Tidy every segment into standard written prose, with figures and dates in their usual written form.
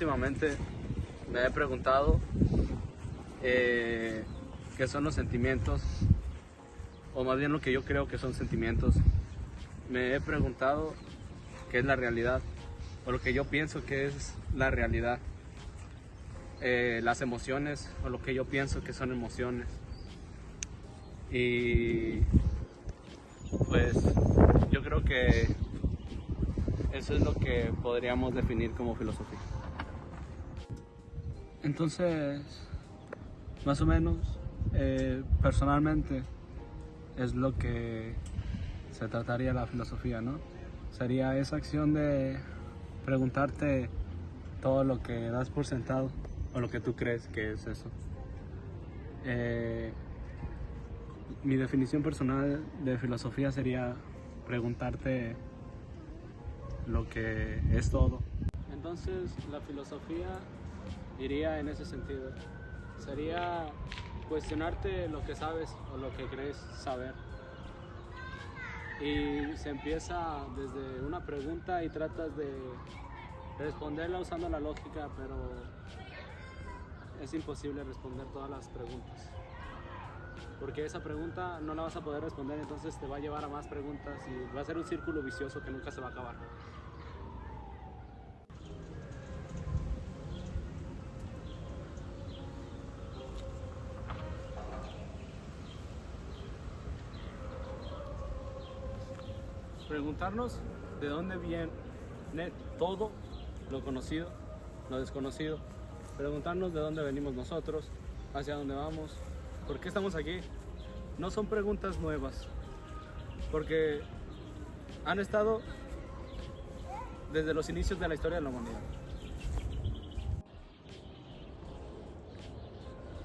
últimamente me he preguntado qué son los sentimientos, o más bien lo que yo creo que son sentimientos. Me he preguntado qué es la realidad, o lo que yo pienso que es la realidad. Las emociones, o lo que yo pienso que son emociones. Y pues yo creo que eso es lo que podríamos definir como filosofía. Entonces, más o menos, personalmente, es lo que se trataría la filosofía, ¿no? Sería esa acción de preguntarte todo lo que das por sentado o lo que tú crees que es eso. Mi definición personal de filosofía sería preguntarte lo que es todo. Entonces, la filosofía iría en ese sentido. Sería cuestionarte lo que sabes o lo que crees saber. Y se empieza desde una pregunta y tratas de responderla usando la lógica, pero es imposible responder todas las preguntas. Porque esa pregunta no la vas a poder responder, entonces te va a llevar a más preguntas y va a ser un círculo vicioso que nunca se va a acabar. Preguntarnos de dónde viene todo lo conocido, lo desconocido. Preguntarnos de dónde venimos nosotros, hacia dónde vamos, por qué estamos aquí. No son preguntas nuevas, porque han estado desde los inicios de la historia de la humanidad.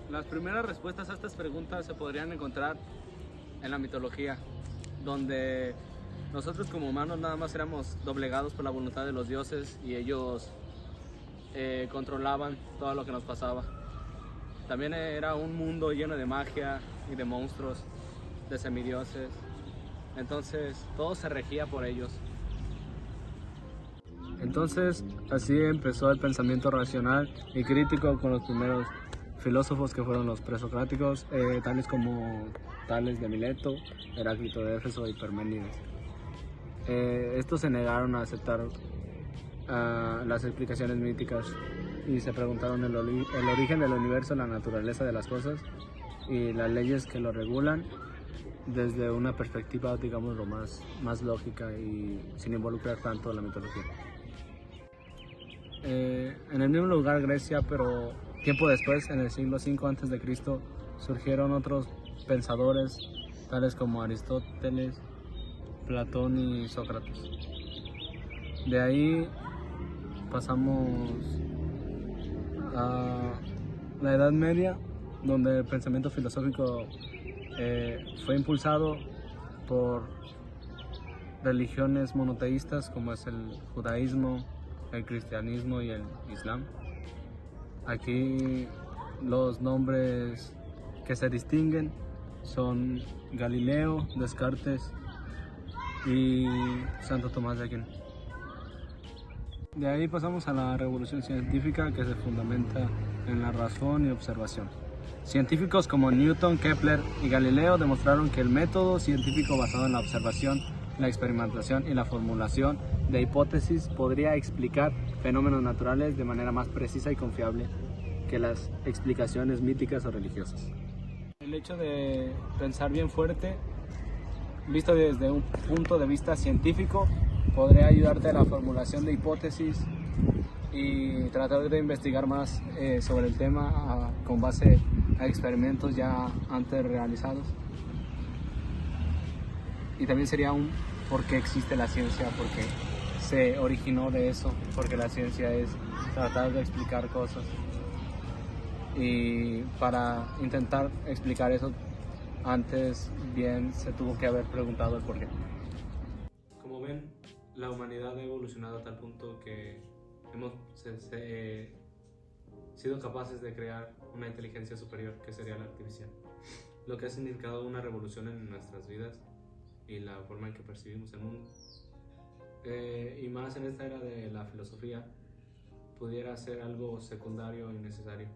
Las primeras respuestas a estas preguntas se podrían encontrar en la mitología, donde nosotros como humanos nada más éramos doblegados por la voluntad de los dioses y ellos controlaban todo lo que nos pasaba. También era un mundo lleno de magia y de monstruos, de semidioses. Entonces todo se regía por ellos. Entonces así empezó el pensamiento racional y crítico con los primeros filósofos que fueron los presocráticos, tales como Tales de Mileto, Heráclito de Éfeso y Parménides. Estos se negaron a aceptar las explicaciones míticas y se preguntaron el origen del universo, la naturaleza de las cosas y las leyes que lo regulan desde una perspectiva, digamos, lo más lógica y sin involucrar tanto la mitología. En el mismo lugar Grecia, pero tiempo después, en el siglo V a.C., surgieron otros pensadores tales como Aristóteles, Platón y Sócrates. De ahí pasamos a la Edad Media, donde el pensamiento filosófico fue impulsado por religiones monoteístas como es el judaísmo, el cristianismo y el islam. Aquí los nombres que se distinguen son Galileo, Descartes y Santo Tomás de Aquino. De ahí pasamos a la revolución científica, que se fundamenta en la razón y observación. Científicos como Newton, Kepler y Galileo demostraron que el método científico basado en la observación, la experimentación y la formulación de hipótesis podría explicar fenómenos naturales de manera más precisa y confiable que las explicaciones míticas o religiosas. El hecho de pensar bien fuerte, visto desde un punto de vista científico, podría ayudarte a la formulación de hipótesis y tratar de investigar más sobre el tema con base a experimentos ya antes realizados. Y también sería un por qué existe la ciencia, porque se originó de eso, porque la ciencia es tratar de explicar cosas. Y para intentar explicar eso, antes bien se tuvo que haber preguntado el por qué. Como ven, la humanidad ha evolucionado a tal punto que hemos sido capaces de crear una inteligencia superior, que sería la artificial, lo que ha significado una revolución en nuestras vidas y la forma en que percibimos el mundo. Y más en esta era de la filosofía, pudiera ser algo secundario y necesario.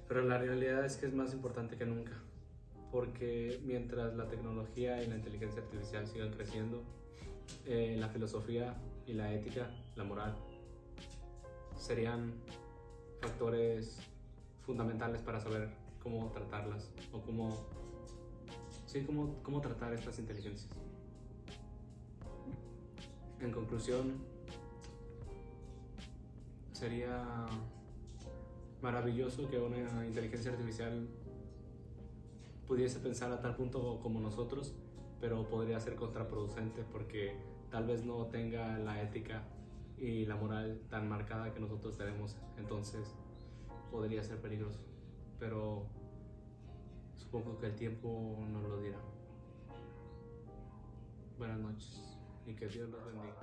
Pero la realidad es que es más importante que nunca, porque mientras la tecnología y la inteligencia artificial sigan creciendo, la filosofía y la ética, la moral, serían factores fundamentales para saber cómo tratarlas o cómo tratar estas inteligencias. En conclusión, sería maravilloso que una inteligencia artificial pudiese pensar a tal punto como nosotros, pero podría ser contraproducente porque tal vez no tenga la ética y la moral tan marcada que nosotros tenemos, entonces podría ser peligroso, pero supongo que el tiempo nos lo dirá. Buenas noches y que Dios los bendiga.